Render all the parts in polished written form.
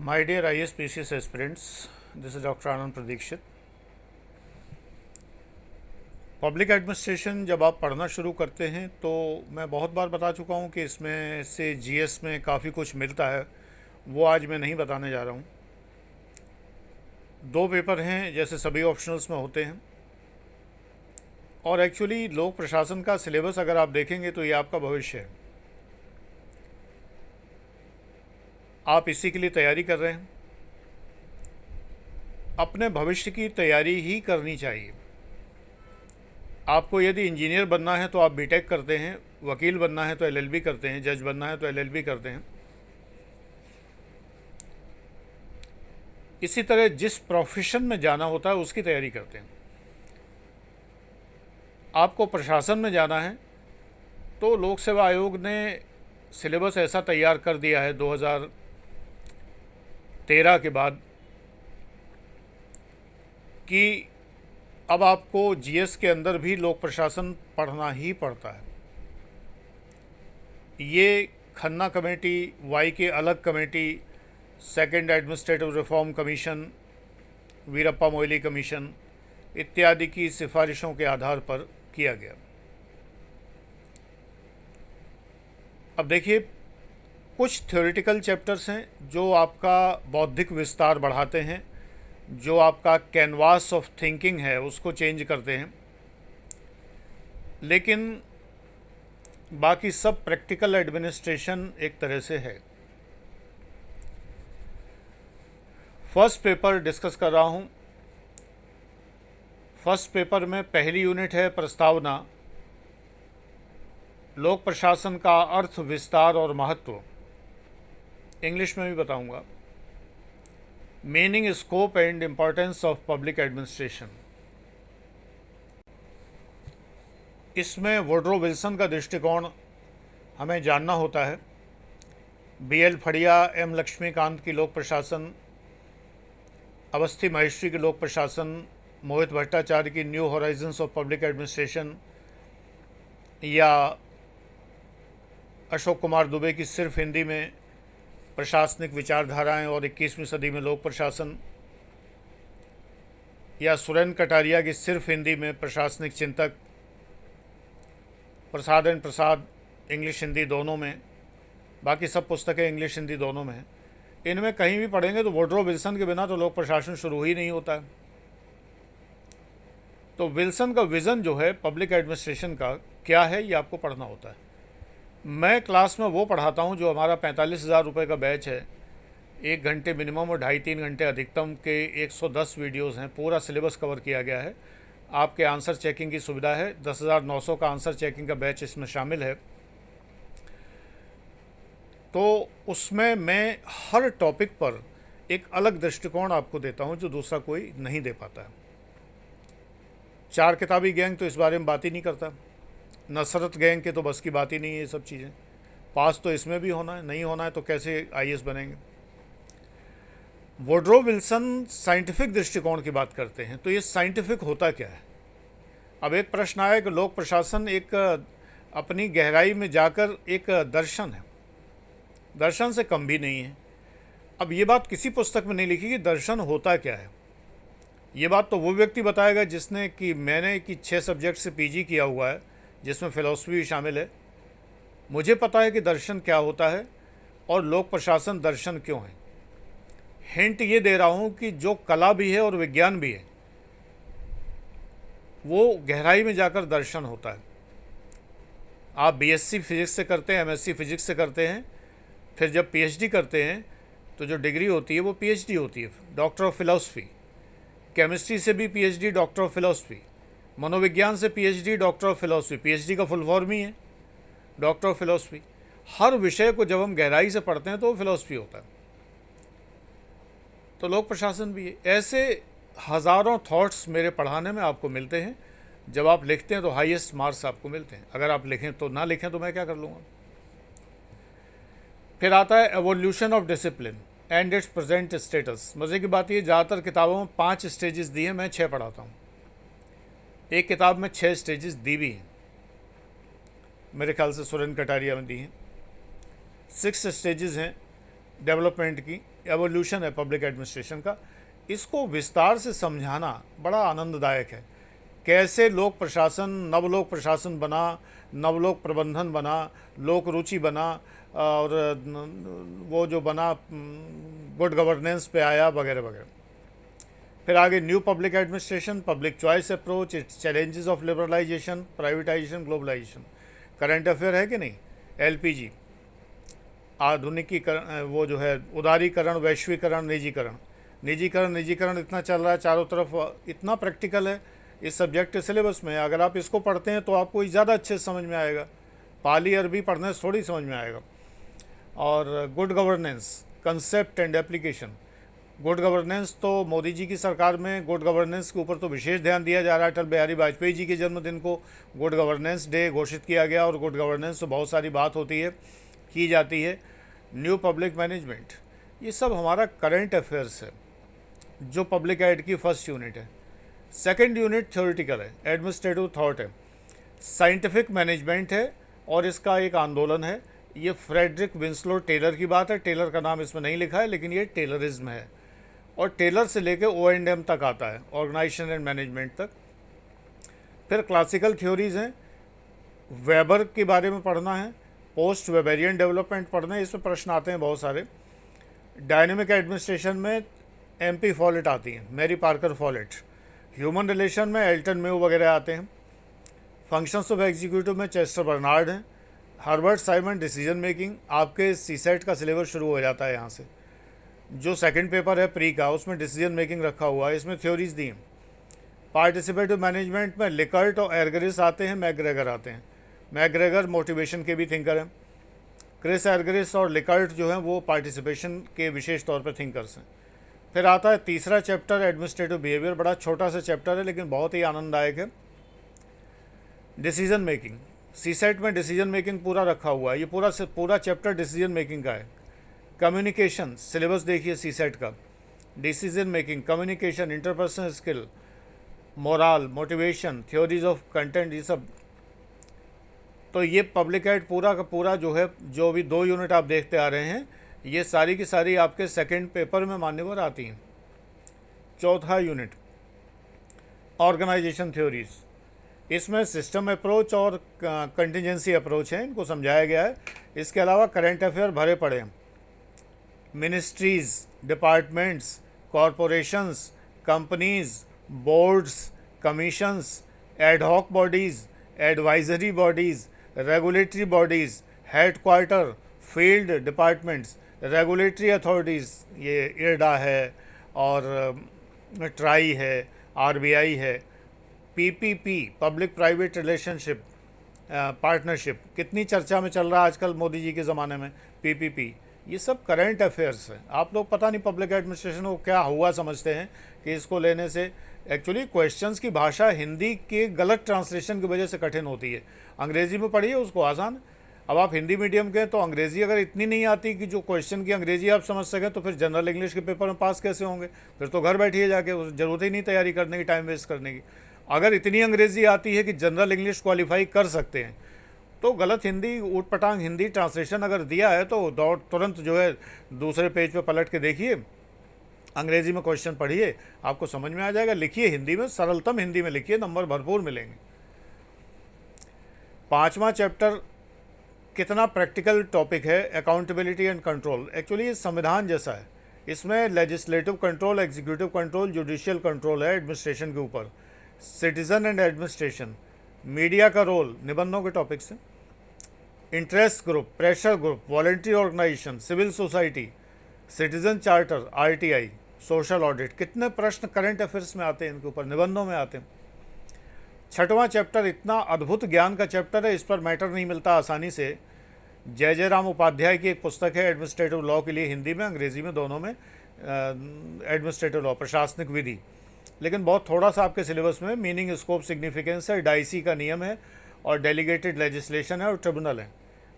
My dear ISPCS aspirants, this is Dr. Anand Pradikshit. Public administration जब आप पढ़ना शुरू करते हैं तो मैं बहुत बार बता चुका हूँ कि इसमें से जीएस में काफ़ी कुछ मिलता है, वो आज मैं नहीं बताने जा रहा हूँ। दो पेपर हैं जैसे सभी ऑप्शनल्स में होते हैं, और एक्चुअली लोक प्रशासन का सिलेबस अगर आप देखेंगे तो ये आपका भविष्य है। आप इसी के लिए तैयारी कर रहे हैं, अपने भविष्य की तैयारी ही करनी चाहिए। आपको यदि इंजीनियर बनना है तो आप बीटेक करते हैं, वकील बनना है तो एलएलबी करते हैं, जज बनना है तो एलएलबी करते हैं। इसी तरह जिस प्रोफेशन में जाना होता है उसकी तैयारी करते हैं। आपको प्रशासन में जाना है तो लोक सेवा आयोग ने सिलेबस ऐसा तैयार कर दिया है 2013 के बाद कि अब आपको जीएस के अंदर भी लोक प्रशासन पढ़ना ही पड़ता है। ये खन्ना कमेटी, वाई के अलग committee, second administrative reform commission, Veerappa Moily commission इत्यादि की सिफारिशों के आधार पर किया गया। अब देखिए, कुछ थ्योरेटिकल चैप्टर्स हैं जो आपका बौद्धिक विस्तार बढ़ाते हैं, जो आपका कैनवास ऑफ थिंकिंग है उसको चेंज करते हैं, लेकिन बाकी सब प्रैक्टिकल एडमिनिस्ट्रेशन एक तरह से है। फर्स्ट पेपर डिस्कस कर रहा हूँ। फर्स्ट पेपर में पहली यूनिट है प्रस्तावना, लोक प्रशासन का अर्थ, विस्तार और महत्व। इंग्लिश में भी बताऊंगा। Meaning, scope and importance of public administration. इसमें वुड्रो विल्सन का दृष्टिकोण हमें जानना होता है। बीएल फड़िया, एम लक्ष्मीकांत की लोक प्रशासन, अवस्थी महेश्वरी की लोक प्रशासन, मोहित भट्टाचार्य की new horizons of public administration, या अशोक कुमार दुबे की सिर्फ हिंदी में प्रशासनिक विचारधाराएं और 21वीं सदी में लोक प्रशासन, या सुरेंद्र कटारिया की सिर्फ हिंदी में प्रशासनिक चिंतक, प्रसाद एंड प्रसाद इंग्लिश हिंदी दोनों में, बाकी सब पुस्तकें इंग्लिश हिंदी दोनों में हैं। इनमें कहीं भी पढ़ेंगे तो वुड्रो विल्सन के बिना तो लोक प्रशासन शुरू ही नहीं होता है। तो विल्सन का विज़न जो है पब्लिक एडमिनिस्ट्रेशन का क्या है, ये आपको पढ़ना होता है। मैं क्लास में वो पढ़ाता हूँ जो हमारा 45,000 रुपये का बैच है, 1 घंटे मिनिमम और 2.5-3 घंटे अधिकतम के 110 वीडियोज़ हैं। पूरा सिलेबस कवर किया गया है। आपके आंसर चेकिंग की सुविधा है। 10,900 का आंसर चेकिंग का बैच इसमें शामिल है। तो उसमें मैं हर टॉपिक पर एक अलग दृष्टिकोण आपको देता हूँ जो दूसरा कोई नहीं दे पाता है। 4 किताबी गैंग तो इस बारे में बात ही नहीं करता। नसरत गैंग के तो बस की बात ही नहीं है ये सब चीज़ें। पास तो इसमें भी होना है, नहीं होना है तो कैसे आईएएस बनेंगे। वुड्रो विल्सन साइंटिफिक दृष्टिकोण की बात करते हैं। तो ये साइंटिफिक होता क्या है? अब एक प्रश्न आया कि लोक प्रशासन एक अपनी गहराई में जाकर एक दर्शन है, दर्शन से कम भी नहीं है। अब ये बात किसी पुस्तक में नहीं लिखी कि दर्शन होता क्या है। ये बात तो वो व्यक्ति बताएगा जिसने कि मैंने कि 6 सब्जेक्ट से पीजी किया हुआ है, जिसमें फ़िलॉसफी भी शामिल है। मुझे पता है कि दर्शन क्या होता है और लोक प्रशासन दर्शन क्यों है। हिंट ये दे रहा हूँ कि जो कला भी है और विज्ञान भी है वो गहराई में जाकर दर्शन होता है। आप बीएससी फिजिक्स से करते हैं, एमएससी फिजिक्स से करते हैं, फिर जब पीएचडी करते हैं तो जो डिग्री होती है वो पीएचडी होती है, डॉक्टर ऑफ फिलॉसफी। केमिस्ट्री से भी पीएचडी, डॉक्टर ऑफ फिलॉसफी। मनोविज्ञान से PhD, doctor of philosophy. PhD का फुल फॉर्म ही है डॉक्टर ऑफ फिलॉसफी। हर विषय को जब हम गहराई से पढ़ते हैं तो वो फिलॉसफी होता है। तो लोक प्रशासन भी है। ऐसे हज़ारों थॉट्स मेरे पढ़ाने में आपको मिलते हैं। जब आप लिखते हैं तो हाईएस्ट मार्क्स आपको मिलते हैं। अगर आप लिखें तो, ना लिखें तो मैं क्या कर लूँगा। फिर आता है evolution of discipline and it's present status. मज़े की बात ये, ज़्यादातर किताबों में 5 स्टेजेस दिए हैं, मैं 6 पढ़ाता हूँ। एक किताब में 6 स्टेजेस दी भी हैं, मेरे ख्याल से सुरेंद्र कटारिया में दी हैं। 6 स्टेजेस हैं डेवलपमेंट की, एवोल्यूशन है पब्लिक एडमिनिस्ट्रेशन का, इसको विस्तार से समझाना बड़ा आनंददायक है। कैसे लोक प्रशासन, नवलोक प्रशासन बना, नवलोक प्रबंधन बना, लोक रुचि बना, और वो जो बना गुड गवर्नेंस पे आया, वगैरह वगैरह। फिर आगे new public administration, public choice approach, its challenges of liberalization, privatization, globalization. Current affair है कि नहीं? एलपीजी, आधुनिकीकरण, वो जो है उदारीकरण, वैश्वीकरण, निजीकरण। निजीकरण इतना चल रहा है चारों तरफ, इतना प्रैक्टिकल है इस सब्जेक्ट के सिलेबस में। अगर आप इसको पढ़ते हैं तो आपको ज़्यादा अच्छे से समझ में आएगा, पाली अरबी पढ़ने से थोड़ी समझ में आएगा। और good governance, concept and application. Good governance तो मोदी जी की सरकार में गुड गवर्नेंस के ऊपर तो विशेष ध्यान दिया जा रहा है। अटल बिहारी वाजपेयी जी के जन्मदिन को गुड गवर्नेंस डे घोषित किया गया, और गुड गवर्नेंस तो बहुत सारी बात होती है, की जाती है। न्यू पब्लिक मैनेजमेंट, ये सब हमारा करंट अफेयर्स है, जो पब्लिक एड की फर्स्ट यूनिट है। सेकंड यूनिट थ्योरेटिकल है, एडमिनिस्ट्रेटिव थॉट है, साइंटिफिक मैनेजमेंट है, और इसका एक आंदोलन है। ये फ्रेडरिक विंसलो टेलर की बात है, टेलर का नाम इसमें नहीं लिखा है, लेकिन ये टेलरिज्म है, और टेलर से लेके O&M तक आता है, ऑर्गेनाइजेशन एंड मैनेजमेंट तक। फिर क्लासिकल थ्योरीज हैं, वेबर के बारे में पढ़ना है, पोस्ट वेबेरियन डेवलपमेंट पढ़ना है, इसमें प्रश्न आते हैं बहुत सारे। डायनेमिक एडमिनिस्ट्रेशन में MP फॉलेट आती हैं, Mary Parker Follett. Human relation में एल्टन म्यू वगैरह आते हैं। फंक्शंस ऑफ एग्जीक्यूटिव में चेस्टर बर्नार्ड हैं। हर्बर्ट साइमन, डिसीजन मेकिंग, आपके CSET का सिलेबस शुरू हो जाता है यहाँ से। जो सेकंड पेपर है प्री का, उसमें डिसीजन मेकिंग रखा हुआ है, इसमें थ्योरीज दी हैं। पार्टिसिपेटिव मैनेजमेंट में लिकर्ट और एर्गरिस आते हैं, मैकग्रेगर आते हैं। मैकग्रेगर मोटिवेशन के भी थिंकर हैं। क्रिस एर्गरिस और लिकर्ट जो हैं वो पार्टिसिपेशन के विशेष तौर पर थिंकर्स हैं। फिर आता है तीसरा चैप्टर, एडमिनिस्ट्रेटिव बिहेवियर। बड़ा छोटा सा चैप्टर है, लेकिन बहुत ही आनंददायक है। डिसीजन मेकिंग, CSET में डिसीजन मेकिंग पूरा रखा हुआ है, ये पूरा चैप्टर डिसीजन मेकिंग का है। कम्युनिकेशन, सिलेबस देखिए CSET का, decision making, communication, interpersonal skill, moral, motivation, theories of content, ये सब। तो ये पब्लिक एड पूरा का पूरा जो है, जो भी 2 यूनिट आप देखते आ रहे हैं, ये सारी की सारी आपके सेकंड पेपर में मान्यवर आती हैं। चौथा यूनिट, ऑर्गेनाइजेशन थ्योरीज, इसमें सिस्टम अप्रोच और कंटिजेंसी अप्रोच है, इनको समझाया गया है। इसके अलावा करंट अफेयर भरे पड़े हैं। Ministries, departments, corporations, companies, boards, commissions, ad hoc bodies, advisory bodies, regulatory bodies, headquarter, field departments, regulatory authorities, ये IRDA है, और ट्राई है, RBI है। PPP, public private relationship partnership, कितनी चर्चा में चल रहा है आजकल मोदी जी के ज़माने में PPP। ये सब करंट अफेयर्स हैं। आप लोग पता नहीं पब्लिक एडमिनिस्ट्रेशन को क्या हुआ समझते हैं कि इसको लेने से, एक्चुअली क्वेश्चंस की भाषा हिंदी के गलत ट्रांसलेशन की वजह से कठिन होती है। अंग्रेज़ी में पढ़िए, उसको आसान। अब आप हिंदी मीडियम के, तो अंग्रेज़ी अगर इतनी नहीं आती कि जो क्वेश्चन की अंग्रेज़ी आप समझ सकें, तो फिर जनरल इंग्लिश के पेपर में पास कैसे होंगे? फिर तो घर बैठिए जाके, ज़रूरत ही नहीं तैयारी करने की, टाइम वेस्ट करने की। अगर इतनी अंग्रेज़ी आती है कि जनरल इंग्लिश क्वालिफाई कर सकते हैं, तो गलत हिंदी, ऊट पटांग हिंदी ट्रांसलेशन अगर दिया है, तो दौड़ तुरंत जो है दूसरे पेज पे पलट के देखिए, अंग्रेज़ी में क्वेश्चन पढ़िए, आपको समझ में आ जाएगा। लिखिए हिंदी में, सरलतम हिंदी में लिखिए, नंबर भरपूर मिलेंगे। 5वां चैप्टर कितना प्रैक्टिकल टॉपिक है, अकाउंटेबिलिटी एंड कंट्रोल। एक्चुअली ये संविधान जैसा है, इसमें legislative control, executive control, judicial control है एडमिनिस्ट्रेशन के ऊपर। सिटीज़न एंड एडमिनिस्ट्रेशन, मीडिया का रोल, निबंधों के टॉपिक से। Interest group, pressure group, voluntary organization, civil society, citizen charter, RTI, social audit. कितने प्रश्न करंट अफेयर्स में आते हैं, इनके ऊपर निबंधों में आते हैं। 6वां चैप्टर इतना अद्भुत ज्ञान का चैप्टर है, इस पर मैटर नहीं मिलता आसानी से। जय राम उपाध्याय की एक पुस्तक है एडमिनिस्ट्रेटिव लॉ के लिए, हिंदी में अंग्रेज़ी में दोनों में, एडमिनिस्ट्रेटिव लॉ, प्रशासनिक विधि। लेकिन बहुत थोड़ा सा आपके सिलेबस में मीनिंग, स्कोप, सिग्निफिकेंस है, डाइसी का नियम है, और डेलीगेटेड लेजिस्लेशन है, और ट्रिब्यूनल है।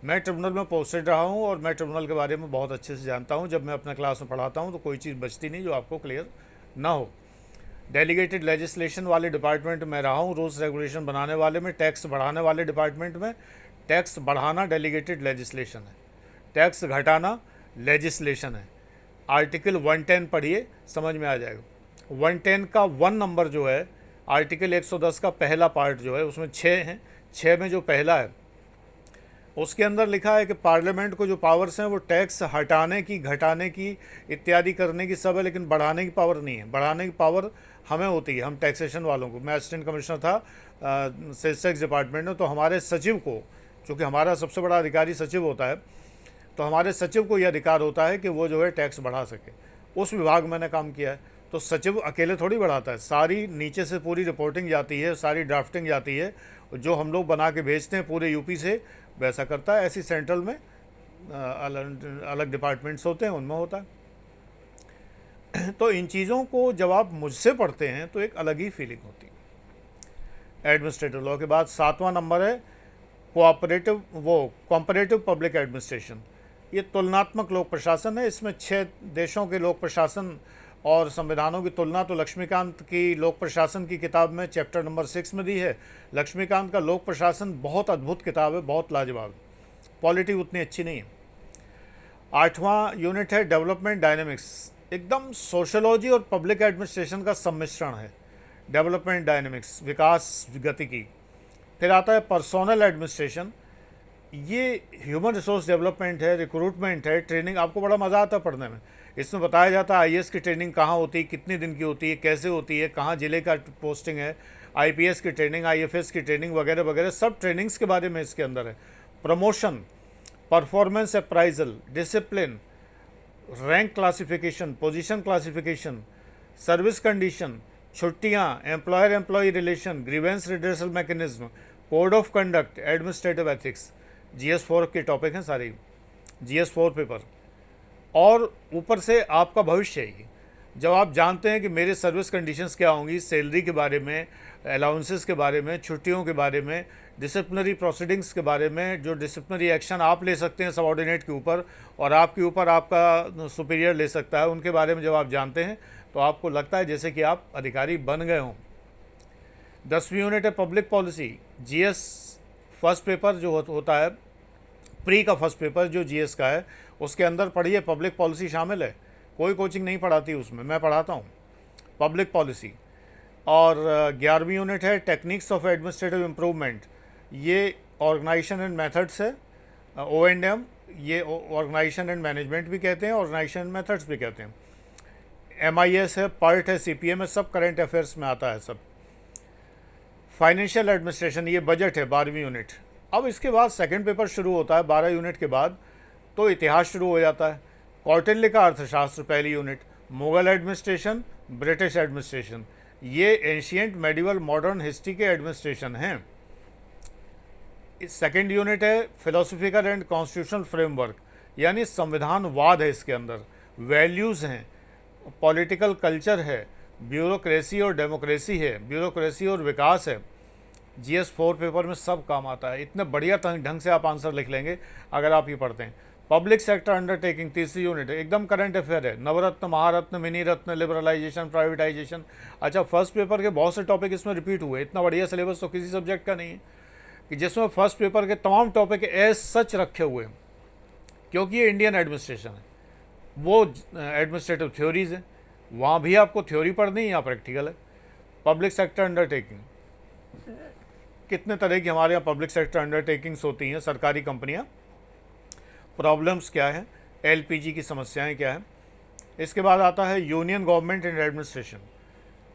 मैं ट्रिब्यूनल में पोस्टेड रहा हूँ, और मैं ट्रिब्यूनल के बारे में बहुत अच्छे से जानता हूँ। जब मैं अपना क्लास में पढ़ाता हूँ तो कोई चीज़ बचती नहीं जो आपको क्लियर ना हो। डेलीगेटेड लेजिस्लेशन वाले डिपार्टमेंट में रहा हूँ, रूल्स रेगुलेशन बनाने वाले में, टैक्स बढ़ाने वाले डिपार्टमेंट में। टैक्स बढ़ाना डेलीगेटेड लेजिस्लेशन है, टैक्स घटाना लेजिस्लेशन है। आर्टिकल 110 पढ़िए, समझ में आ जाएगा। 110 का 1 नंबर जो है, आर्टिकल 110 का पहला पार्ट जो है, उसमें 6 हैं। 6 में जो पहला है उसके अंदर लिखा है कि पार्लियामेंट को जो पावर्स हैं वो टैक्स हटाने की, घटाने की, इत्यादि करने की सब है, लेकिन बढ़ाने की पावर नहीं है। बढ़ाने की पावर हमें होती है, हम टैक्सेशन वालों को। मैं असिस्टेंट कमिश्नर था सेल्स टैक्स डिपार्टमेंट में, तो हमारे सचिव को, चूँकि हमारा सबसे बड़ा अधिकारी सचिव होता है, तो हमारे सचिव को यह अधिकार होता है कि वो जो है टैक्स बढ़ा सके। उस विभाग में मैंने काम किया है। तो सचिव अकेले थोड़ी बढ़ाता है, सारी नीचे से पूरी रिपोर्टिंग जाती है, सारी ड्राफ्टिंग जाती है, जो हम लोग बना के भेजते हैं पूरे यूपी से, वैसा करता है। ऐसी सेंट्रल में अलग डिपार्टमेंट्स होते हैं, उनमें होता है। तो इन चीज़ों को जब आप मुझसे पढ़ते हैं तो एक अलग ही फीलिंग होती है। एडमिनिस्ट्रेटिव लॉ के बाद 7वां नंबर है कॉम्परेटिव पब्लिक एडमिनिस्ट्रेशन। ये तुलनात्मक लोक प्रशासन है। इसमें 6 देशों के लोक प्रशासन और संविधानों की तुलना तो लक्ष्मीकांत की लोक प्रशासन की किताब में चैप्टर नंबर 6 में दी है। लक्ष्मीकांत का लोक प्रशासन बहुत अद्भुत किताब है, बहुत लाजवाब। पॉलिटी उतनी अच्छी नहीं है। 8वां यूनिट है डेवलपमेंट डायनेमिक्स। एकदम सोशोलॉजी और पब्लिक एडमिनिस्ट्रेशन का सम्मिश्रण है डेवलपमेंट डायनेमिक्स, विकास गतिकी। फिर आता है पर्सोनल एडमिनिस्ट्रेशन। ये ह्यूमन रिसोर्स डेवलपमेंट है, रिक्रूटमेंट है, ट्रेनिंग। आपको बड़ा मज़ा आता है पढ़ने में। इसमें बताया जाता है आईएएस की ट्रेनिंग कहाँ होती है, कितने दिन की होती है, कैसे होती है, कहाँ ज़िले का पोस्टिंग है, आईपीएस की ट्रेनिंग, आईएफएस की ट्रेनिंग वगैरह वगैरह, सब ट्रेनिंग्स के बारे में इसके अंदर है। Promotion, performance appraisal, discipline, rank classification, position classification, service condition, छुट्टियाँ, employer employee relation, grievance redressal mechanism, code of conduct, administrative ethics. GS4 के टॉपिक हैं सारे, GS4 पेपर। और ऊपर से आपका भविष्य है। जब आप जानते हैं कि मेरे सर्विस कंडीशंस क्या होंगी, सैलरी के बारे में, अलाउंसेस के बारे में, छुट्टियों के बारे में, डिसिप्लिनरी प्रोसीडिंग्स के बारे में, जो डिसिप्लिनरी एक्शन आप ले सकते हैं सबऑर्डिनेट के ऊपर और आपके ऊपर आपका सुपीरियर ले सकता है, उनके बारे में जब आप जानते हैं तो आपको लगता है जैसे कि आप अधिकारी बन गए हों। 10वीं यूनिट है public policy. GS first paper जो होता है, प्री का फर्स्ट पेपर जो GS का है, उसके अंदर पढ़िए पब्लिक पॉलिसी शामिल है। कोई कोचिंग नहीं पढ़ाती उसमें, मैं पढ़ाता हूँ पब्लिक पॉलिसी। और 11वीं यूनिट है टेक्निक्स ऑफ एडमिनिस्ट्रेटिव इम्प्रूवमेंट। ये ऑर्गेनाइजेशन एंड मेथड्स है, O&M। ये ऑर्गेनाइजेशन एंड मैनेजमेंट भी कहते हैं, ऑर्गेनाइजेशन एंड मेथड्स भी कहते हैं। MIS है, PERT है, CPM है, सब करंट अफेयर्स में आता है सब। फाइनेंशियल एडमिनिस्ट्रेशन, ये बजट है, 12वीं यूनिट। अब इसके बाद सेकंड पेपर शुरू होता है 12 यूनिट के बाद, तो इतिहास शुरू हो जाता है। कौटिल्य का अर्थशास्त्र, पहली unit. Mughal administration, British administration, ये एंशियंट मेडिवल मॉडर्न हिस्ट्री के एडमिनिस्ट्रेशन हैं। सेकंड यूनिट है फिलोसफिकल एंड कॉन्स्टिट्यूशनल फ्रेमवर्क, यानी संविधानवाद है इसके अंदर, वैल्यूज़ हैं, पॉलिटिकल कल्चर है, ब्यूरोक्रेसी और डेमोक्रेसी है, ब्यूरोक्रेसी और विकास है। GS4 पेपर में सब काम आता है। इतने बढ़िया ढंग से आप आंसर लिख लेंगे अगर आप ये पढ़ते हैं। पब्लिक सेक्टर अंडरटेकिंग, तीसरी यूनिट है, एकदम करंट अफेयर है। नवरत्न, महारत्न, मिनी रत्न, लिबरलाइजेशन, प्राइवेटाइजेशन। अच्छा, फर्स्ट पेपर के बहुत से टॉपिक इसमें रिपीट हुए। इतना बढ़िया सिलेबस तो किसी सब्जेक्ट का नहीं है कि जिसमें फर्स्ट पेपर के तमाम टॉपिक एज सच रखे हुए हैं, क्योंकि ये इंडियन एडमिनिस्ट्रेशन है। वो एडमिनिस्ट्रेटिव थ्योरीज हैं, वहाँ भी आपको थ्योरी पढ़नी है, यहाँ प्रैक्टिकल है। पब्लिक सेक्टर अंडरटेकिंग, कितने तरह की हमारे यहाँ पब्लिक सेक्टर अंडरटेकिंग्स होती हैं, सरकारी कंपनियाँ। प्रॉब्लम्स क्या है, LPG की समस्याएं क्या हैं। इसके बाद आता है union government and administration,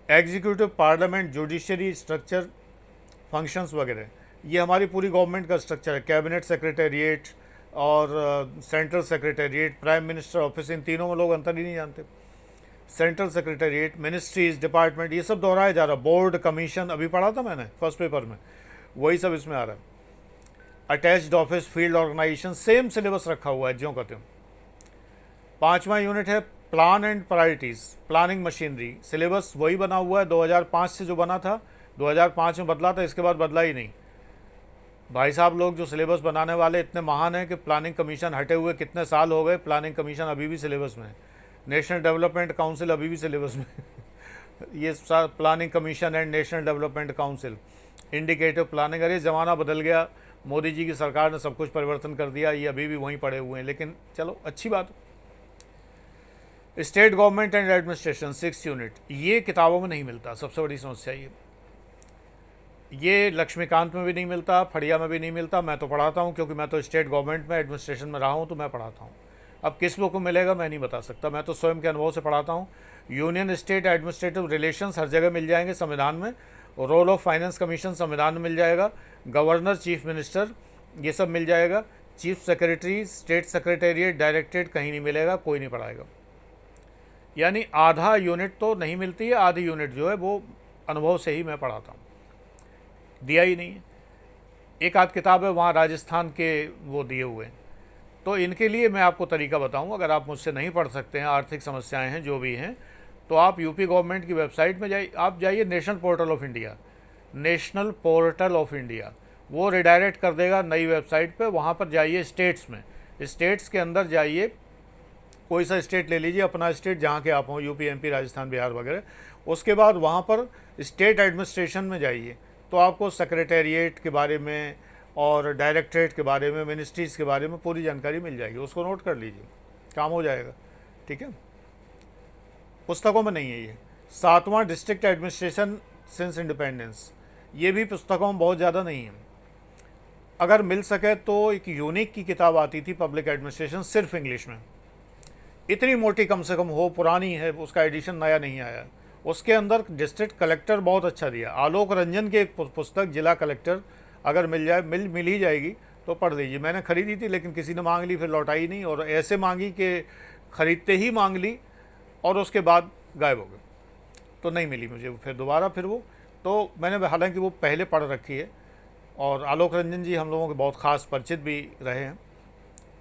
executive, parliament, judiciary structure, functions वगैरह। ये हमारी पूरी गवर्नमेंट का स्ट्रक्चर है। कैबिनेट सेक्रेटेरिएट और central secretariat, prime minister office, इन तीनों में लोग अंतर ही नहीं जानते। सेंट्रल सेक्रेटेरिएट, मिनिस्ट्रीज, डिपार्टमेंट, ये सब दोहराया जा रहा है। बोर्ड, कमीशन, अभी पढ़ा था मैंने फर्स्ट पेपर में, वही सब इसमें आ रहा है। Attached office, field organization, same syllabus रखा हुआ है ज्यों का त्यों। 5वां यूनिट है plan and priorities, planning machinery. Syllabus वही बना हुआ है 2005 से जो बना था, 2005 में बदला था, इसके बाद बदला ही नहीं। भाई साहब लोग जो सिलेबस बनाने वाले इतने महान हैं कि प्लानिंग कमीशन हटे हुए कितने साल हो गए, प्लानिंग कमीशन अभी भी सिलेबस में है। नेशनल डेवलपमेंट काउंसिल अभी भी सिलेबस में ये planning commission and national development council, indicative planning. अरे ज़माना बदल गया, मोदी जी की सरकार ने सब कुछ परिवर्तन कर दिया, ये अभी भी वहीं पड़े हुए हैं, लेकिन चलो अच्छी बात। State government and administration 6 unit, ये किताबों में नहीं मिलता, सबसे बड़ी समस्या ये लक्ष्मीकांत में भी नहीं मिलता, फड़िया में भी नहीं मिलता। मैं तो पढ़ाता हूँ क्योंकि मैं तो स्टेट गवर्नमेंट में एडमिनिस्ट्रेशन में रहा हूँ, तो मैं पढ़ाता हूँ। अब किस लोग को मिलेगा मैं नहीं बता सकता, मैं तो स्वयं के अनुभव से पढ़ाता हूँ। यूनियन स्टेट एडमिनिस्ट्रेटिव रिलेशंस हर जगह मिल जाएंगे संविधान में, रोल ऑफ फाइनेंस कमीशन संविधान में मिल जाएगा, गवर्नर, चीफ मिनिस्टर, ये सब मिल जाएगा। Chief secretary, state secretariat, directorate कहीं नहीं मिलेगा, कोई नहीं पढ़ाएगा। यानी आधा यूनिट तो नहीं मिलती है, आधी यूनिट जो है वो अनुभव से ही मैं पढ़ाता हूँ, दिया ही नहीं है। एक आध किताब है वहाँ राजस्थान के वो दिए हुए हैं। तो इनके लिए मैं आपको तरीका बताऊँ, अगर आप मुझसे नहीं पढ़ सकते हैं, आर्थिक समस्याएं हैं जो भी हैं, तो आप यूपी गवर्नमेंट की वेबसाइट में जाइए, आप जाइए national portal of India, national portal of India, वो रिडायरेक्ट कर देगा नई वेबसाइट पे। वहाँ पर जाइए, स्टेट्स में, स्टेट्स के अंदर जाइए, कोई सा स्टेट ले लीजिए, अपना स्टेट जहाँ के आप हों, यूपी, एमपी, राजस्थान, बिहार वगैरह। उसके बाद वहाँ पर स्टेट एडमिनिस्ट्रेशन में जाइए, तो आपको सेक्रेटेरिएट के बारे में और डायरेक्टरेट के बारे में, मिनिस्ट्रीज़ के बारे में पूरी जानकारी मिल जाएगी। उसको नोट कर लीजिए, काम हो जाएगा। ठीक है, पुस्तकों में नहीं है ये। 7वां डिस्ट्रिक्ट एडमिनिस्ट्रेशन सिंस इंडिपेंडेंस, ये भी पुस्तकों में बहुत ज़्यादा नहीं है। अगर मिल सके तो एक यूनिक की किताब आती थी, पब्लिक एडमिनिस्ट्रेशन, सिर्फ इंग्लिश में, इतनी मोटी कम से कम हो, पुरानी है, उसका एडिशन नया नहीं आया। उसके अंदर डिस्ट्रिक्ट कलेक्टर बहुत अच्छा दिया, आलोक रंजन की एक पुस्तक जिला कलेक्टर, अगर मिल जाए, मिल ही जाएगी तो पढ़ लीजिए। मैंने ख़रीदी थी लेकिन किसी ने मांग ली, फिर लौटाई नहीं, और ऐसे मांगी कि ख़रीदते ही मांग ली और उसके बाद गायब हो गए, तो नहीं मिली मुझे फिर दोबारा। फिर वो तो मैंने, हालांकि वो पहले पढ़ रखी है, और आलोक रंजन जी हम लोगों के बहुत ख़ास परिचित भी रहे हैं।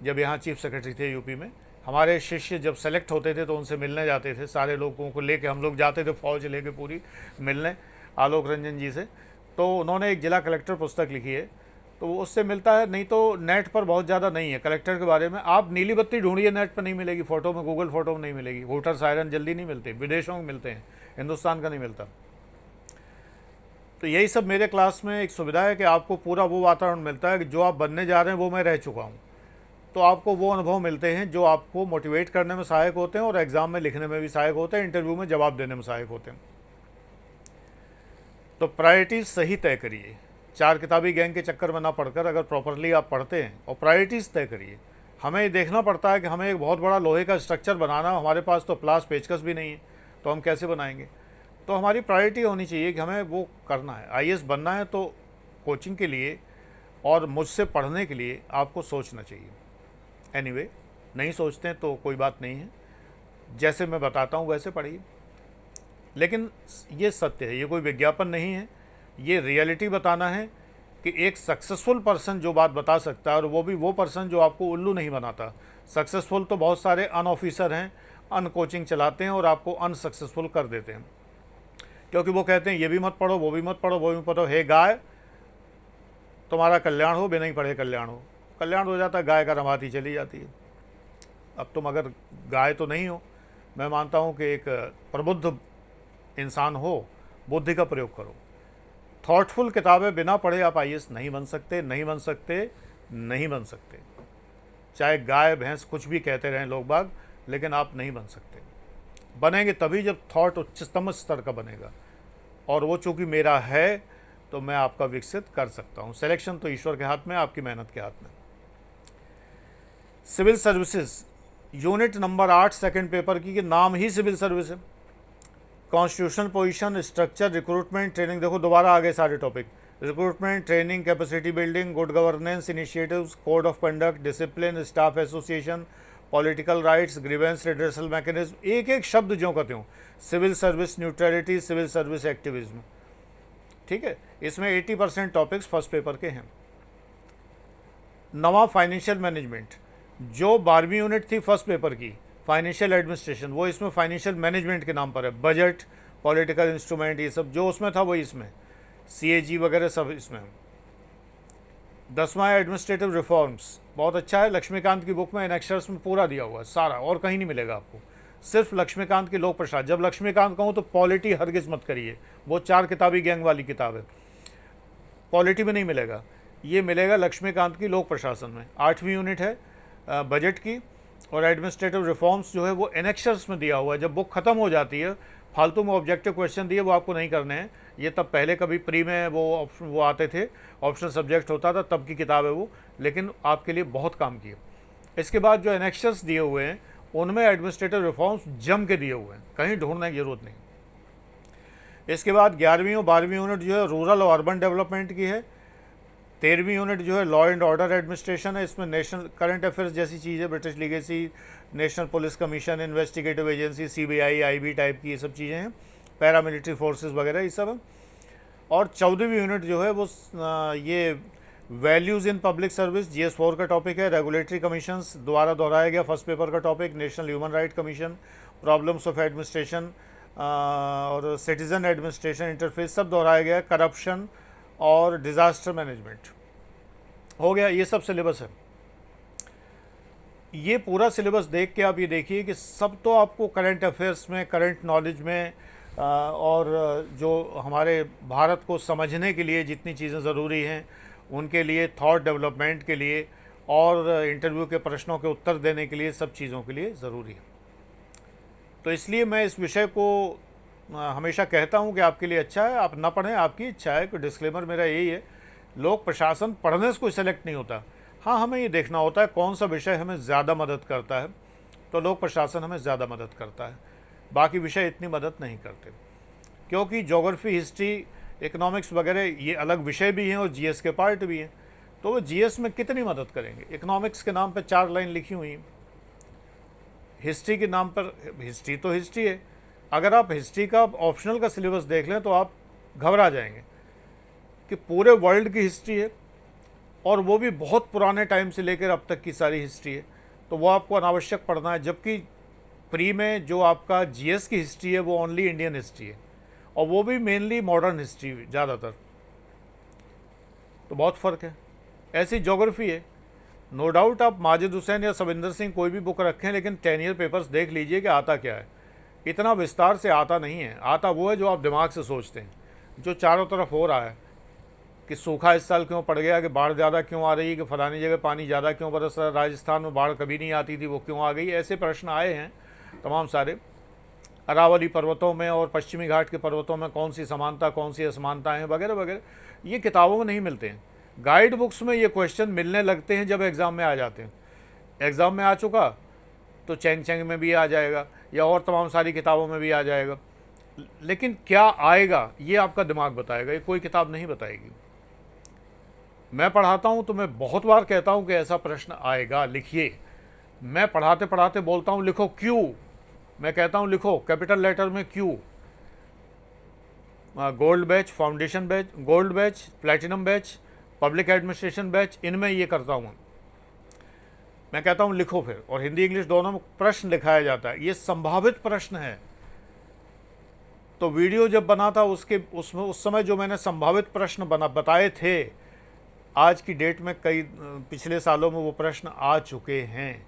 जब यहाँ चीफ सेक्रेटरी थे यूपी में, हमारे शिष्य जब सेलेक्ट होते थे तो उनसे मिलने जाते थे, सारे लोगों को लेके हम लोग जाते थे, फौज लेके पूरी मिलने आलोक रंजन जी से। तो उन्होंने एक जिला कलेक्टर पुस्तक लिखी है, तो उससे मिलता है, नहीं तो नेट पर बहुत ज़्यादा नहीं है कलेक्टर के बारे में। आप नीली बत्ती ढूंढिए, नेट पर नहीं मिलेगी, फ़ोटो में, गूगल फ़ोटो में नहीं मिलेगी। होटर सायरन जल्दी नहीं मिलते, विदेशों में मिलते हैं, हिंदुस्तान का नहीं मिलता। तो यही सब मेरे क्लास में एक सुविधा है कि आपको पूरा वो वातावरण मिलता है कि जो आप बनने जा रहे हैं वो मैं रह चुका हूँ। तो आपको वो अनुभव मिलते हैं जो आपको मोटिवेट करने में सहायक होते हैं, और एग्ज़ाम में लिखने में भी सहायक होते हैं, इंटरव्यू में जवाब देने में सहायक होते हैं। तो प्रायोरिटीज़ सही तय करिए, 4 किताबी गैंग के चक्कर में ना पढ़कर अगर प्रॉपरली आप पढ़ते हैं और प्रायोरिटीज़ तय करिए। हमें देखना पड़ता है कि हमें एक बहुत बड़ा लोहे का स्ट्रक्चर बनाना, हमारे पास तो प्लास पेचकस भी नहीं है, तो हम कैसे बनाएंगे। तो हमारी प्रायोरिटी होनी चाहिए कि हमें वो करना है। आईएएस बनना है तो कोचिंग के लिए और मुझसे पढ़ने के लिए आपको सोचना चाहिए। एनीवे, नहीं सोचते हैं तो कोई बात नहीं है, जैसे मैं बताता हूँ वैसे पढ़िए। लेकिन ये सत्य है, ये कोई विज्ञापन नहीं है, ये रियलिटी बताना है कि एक सक्सेसफुल पर्सन जो बात बता सकता है, और वो भी वो पर्सन जो आपको उल्लू नहीं बनाता। सक्सेसफुल तो बहुत सारे अन ऑफिसर हैं, अन कोचिंग चलाते हैं और आपको अनसक्सेसफुल कर देते हैं, क्योंकि वो कहते हैं ये भी मत पढ़ो, वो भी मत पढ़ो, वो भी मत पढ़ो। हे गाय, तुम्हारा कल्याण हो, बिना ही पढ़े कल्याण हो। कल्याण हो जाता है, गाय का रमाती चली जाती है। अब तुम अगर गाय तो नहीं हो, मैं मानता हूँ कि एक प्रबुद्ध इंसान हो, बुद्धि का प्रयोग करो। थॉटफुल किताबें बिना पढ़े आप आईएएस नहीं बन सकते, नहीं बन सकते, नहीं बन सकते। चाहे गाय भैंस कुछ भी कहते रहें लोग बाग, लेकिन आप नहीं बन सकते। बनेंगे तभी जब थॉट उच्चतम स्तर का बनेगा, और वो चूँकि मेरा है तो मैं आपका विकसित कर सकता हूँ। सिलेक्शन तो ईश्वर के हाथ में, आपकी मेहनत के हाथ में। Civil services unit number 8 second paper की, कि नाम ही सिविल सर्विस है। Constitutional position, structure, recruitment, training, देखो दोबारा आ गए सारे topic. Recruitment, training, capacity building, good governance initiatives, code of conduct, discipline, staff association, political rights, grievance redressal mechanism, एक एक शब्द जो कहते हो। Civil service neutrality, civil service activism, ठीक है। इसमें 80% टॉपिक्स फर्स्ट पेपर के हैं। नवा फाइनेंशियल मैनेजमेंट, जो 12वीं यूनिट थी फर्स्ट पेपर की, फाइनेंशियल एडमिनिस्ट्रेशन, वो इसमें फाइनेंशियल मैनेजमेंट के नाम पर है। बजट, पॉलिटिकल इंस्ट्रूमेंट, ये सब जो उसमें था वही इसमें, सीएजी वगैरह सब इसमें। 10वां एडमिनिस्ट्रेटिव रिफॉर्म्स, बहुत अच्छा है, लक्ष्मीकांत की बुक में एनेक्सर्स में पूरा दिया हुआ है सारा, और कहीं नहीं मिलेगा आपको, सिर्फ लक्ष्मीकांत की लोक प्रसाद। जब लक्ष्मीकांत कहूँ तो पॉलिटी हरगिज मत करिए, वो 4 किताबी गैंग वाली किताब है, पॉलिटी में नहीं मिलेगा। ये मिलेगा लक्ष्मीकांत की लोक प्रशासन में। 8वीं यूनिट है बजट की, और एडमिनिस्ट्रेटिव रिफॉर्म्स जो है वो एनेक्शर्स में दिया हुआ है। जब बुक ख़त्म हो जाती है, फालतू में ऑब्जेक्टिव क्वेश्चन दिए वो आपको नहीं करने हैं। ये तब पहले कभी प्री में वो आते थे, ऑप्शनल सब्जेक्ट होता था, तब की किताब है वो, लेकिन आपके लिए बहुत काम की। इसके बाद जो एनेक्शर्स दिए हुए हैं उनमें एडमिनिस्ट्रेटिव रिफॉर्म्स जम के दिए हुए हैं, कहीं ढूंढने की जरूरत नहीं। इसके बाद 11वीं और 12वीं यूनिट जो है रूरल और अर्बन डेवलपमेंट की है। 13वीं यूनिट जो है लॉ एंड ऑर्डर एडमिनिस्ट्रेशन है। इसमें नेशनल करंट अफेयर्स जैसी चीज़ें, British legacy, national police commission, investigative agency, CBI, IB type की ये सब चीज़ें हैं, पैरामिलिट्री फोर्सेस वगैरह ये सब है। और 14वीं यूनिट जो है वो ये values in public service, GS4 का टॉपिक है। रेगुलेटरी कमीशंस दोबारा दोहराया गया, फर्स्ट पेपर का topic. National human right commission, problems of administration और सिटीज़न एडमिनिस्ट्रेशन इंटरफेस सब दोहराया गया। करप्शन और डिज़ास्टर मैनेजमेंट हो गया। ये सब सिलेबस है। ये पूरा सिलेबस देख के आप ये देखिए कि सब तो आपको करंट अफेयर्स में, करंट नॉलेज में और जो हमारे भारत को समझने के लिए जितनी चीज़ें ज़रूरी हैं उनके लिए, थॉट डेवलपमेंट के लिए और इंटरव्यू के प्रश्नों के उत्तर देने के लिए, सब चीज़ों के लिए ज़रूरी है। तो इसलिए मैं इस विषय को हमेशा कहता हूं कि आपके लिए अच्छा है, आप ना पढ़ें, आपकी इच्छा है। कोई डिस्क्लेमर मेरा यही है। लोक प्रशासन पढ़ने से कोई सेलेक्ट नहीं होता। हाँ, हमें ये देखना होता है कौन सा विषय हमें ज़्यादा मदद करता है, तो लोक प्रशासन हमें ज़्यादा मदद करता है, बाकी विषय इतनी मदद नहीं करते। क्योंकि ज्योग्राफी, हिस्ट्री, इकोनॉमिक्स वगैरह ये अलग विषय भी हैं और GS के पार्ट भी हैं, तो वो GS में कितनी मदद करेंगे। इकोनॉमिक्स के नाम पर 4 लाइन लिखी हुई हैं, हिस्ट्री के नाम पर, हिस्ट्री तो हिस्ट्री है। अगर आप हिस्ट्री का ऑप्शनल का सिलेबस देख लें तो आप घबरा जाएंगे कि पूरे वर्ल्ड की हिस्ट्री है और वो भी बहुत पुराने टाइम से लेकर अब तक की सारी हिस्ट्री है, तो वो आपको अनावश्यक पढ़ना है। जबकि प्री में जो आपका GS की हिस्ट्री है वो ओनली इंडियन हिस्ट्री है, और वो भी मेनली मॉडर्न हिस्ट्री ज़्यादातर, तो बहुत फ़र्क है। ऐसी ज्योग्राफी है। नो डाउट आप माजिद हुसैन या सविंदर सिंह कोई भी बुक रखें, लेकिन 10 ईयर पेपर्स देख लीजिए कि आता क्या है। इतना विस्तार से आता नहीं है। आता वो है जो आप दिमाग से सोचते हैं, जो चारों तरफ हो रहा है कि सूखा इस साल क्यों पड़ गया, कि बाढ़ ज़्यादा क्यों आ रही है, कि फलानी जगह पानी ज़्यादा क्यों बरस रहा है, राजस्थान में बाढ़ कभी नहीं आती थी वो क्यों आ गई। ऐसे प्रश्न आए हैं तमाम सारे। अरावली पर्वतों में और पश्चिमी घाट के पर्वतों में कौन सी समानता, कौन सी असमानताएँ हैं वगैरह वगैरह, ये किताबों में नहीं मिलते हैं। गाइड बुक्स में ये क्वेश्चन मिलने लगते हैं जब एग्ज़ाम में आ जाते हैं। एग्ज़ाम में आ चुका तो चैंग चैंग में भी आ जाएगा या और तमाम सारी किताबों में भी आ जाएगा, लेकिन क्या आएगा ये आपका दिमाग बताएगा, ये कोई किताब नहीं बताएगी। मैं पढ़ाता हूँ तो मैं बहुत बार कहता हूँ कि ऐसा प्रश्न आएगा, लिखिए। मैं पढ़ाते पढ़ाते बोलता हूँ लिखो क्यों, मैं कहता हूँ लिखो कैपिटल लेटर में क्यों। Gold batch, foundation batch, gold batch, platinum batch, public administration batch, इनमें ये करता हूँ मैं कहता हूँ लिखो फिर। और हिंदी इंग्लिश दोनों में प्रश्न लिखाया जाता है, ये संभावित प्रश्न है। तो वीडियो जब बना था उसमें उस समय जो मैंने संभावित प्रश्न बताए थे, आज की डेट में कई पिछले सालों में वो प्रश्न आ चुके हैं।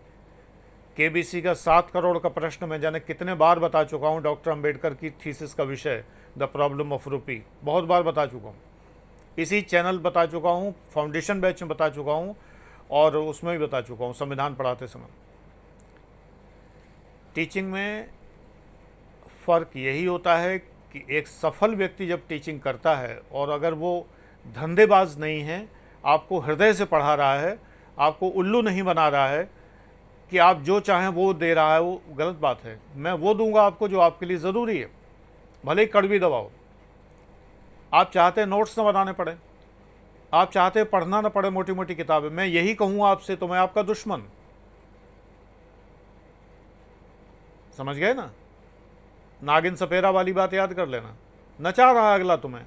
KBC का 7 करोड़ का प्रश्न मैं जाने कितने बार बता चुका हूँ। डॉक्टर अंबेडकर की थीसिस का विषय द प्रॉब्लम ऑफ रूपी बहुत बार बता चुका हूँ, इसी चैनल बता चुका हूँ, फाउंडेशन बैच में बता चुका हूँ और उसमें भी बता चुका हूँ संविधान पढ़ाते समय। टीचिंग में फ़र्क यही होता है कि एक सफल व्यक्ति जब टीचिंग करता है और अगर वो धंधेबाज नहीं है, आपको हृदय से पढ़ा रहा है, आपको उल्लू नहीं बना रहा है कि आप जो चाहें वो दे रहा है, वो गलत बात है। मैं वो दूंगा आपको जो आपके लिए ज़रूरी है, भले ही कड़वी दवा हो। आप चाहते हैं नोट्स ना बनाने पड़े, आप चाहते हैं पढ़ना ना पड़े मोटी मोटी किताबें, मैं यही कहूँ आपसे तो मैं आपका दुश्मन। समझ गए ना? नागिन सपेरा वाली बात याद कर लेना। नचा रहा है अगला तुम्हें,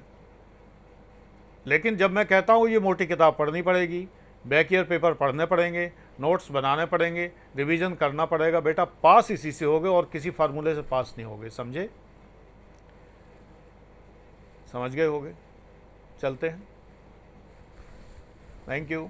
लेकिन जब मैं कहता हूँ ये मोटी किताब पढ़नी पड़ेगी, बैक ईयर पेपर पढ़ने पड़ेंगे, नोट्स बनाने पड़ेंगे, रिवीजन करना पड़ेगा, बेटा पास इसी से होगे और किसी फार्मूले से पास नहीं होगे। समझे? समझ गए होगे? चलते हैं। Thank you.